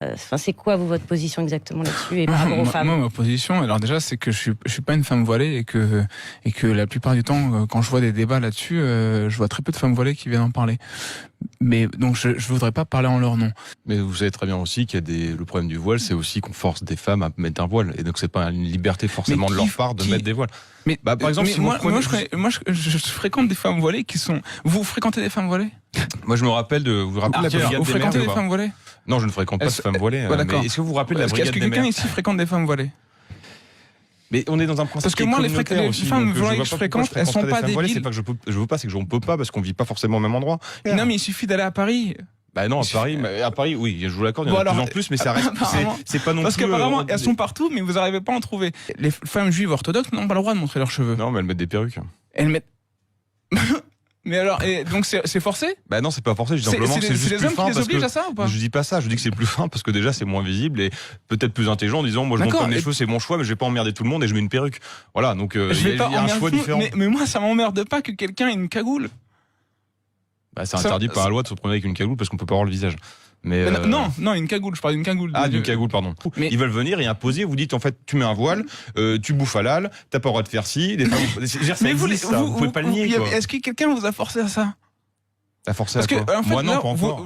Enfin, c'est quoi votre position exactement là-dessus et par rapport aux femmes? Moi, ma position, alors déjà, c'est que je suis pas une femme voilée et que la plupart du temps, quand je vois des débats là-dessus, je vois très peu de femmes voilées qui viennent en parler. Mais donc, je voudrais pas parler en leur nom. Mais vous savez très bien aussi qu'il y a le problème du voile, c'est aussi qu'on force des femmes à mettre un voile, et donc c'est pas une liberté forcément de leur part de mettre des voiles. Mais par exemple, mais si moi, vous je fréquente des femmes voilées qui sont. Vous fréquentez des femmes voilées? Moi, je me rappelle de vous rappeler la brigade Vous des fréquentez mères, des femmes voilées? Non, je ne fréquente pas ces femmes voilées. Mais est-ce que vous vous rappelez de la brigade Est-ce que des mères? quelqu'un ici fréquente des femmes voilées? Mais on est dans un principe. Parce que moi, les femmes voilées que je fréquente, elles sont pas débiles. C'est pas que je veux pas, c'est que on peut pas parce qu'on vit pas forcément au même endroit. Non, mais il suffit d'aller à Paris. Bah non, à Paris, oui, je vous l'accorde, il y en a de plus en plus, mais ça reste, c'est pas non plus. Parce qu'apparemment, elles sont partout, mais vous n'arrivez pas à en trouver. Les femmes juives orthodoxes n'ont pas le droit de montrer leurs cheveux. Non, mais elles mettent des perruques. Elles mettent. Mais alors, et donc c'est forcé? Bah non, c'est pas forcé, je dis simplement que c'est juste les plus hommes fin qui les parce obligent que à ça ou pas? je dis pas ça, je dis que c'est plus fin parce que déjà c'est moins visible et peut-être plus intelligent en disant moi je monte comme les cheveux, c'est mon choix, mais je vais pas emmerder tout le monde et je mets une perruque. Voilà, donc il y a un choix différent. Mais moi ça m'emmerde pas que quelqu'un ait une cagoule. Bah c'est interdit par la loi de se promener avec une cagoule parce qu'on peut pas voir le visage. Mais non, une cagoule, je parle d'une cagoule. Ah, d'une cagoule, pardon. Mais ils veulent venir et imposer, vous dites en fait, tu mets un voile, tu bouffes halal, t'as pas le droit de faire ci, des femmes... Mais vous pouvez pas le nier, quoi. Est-ce que quelqu'un vous a forcé à ça? À forcer à quoi? Moi non, pas encore.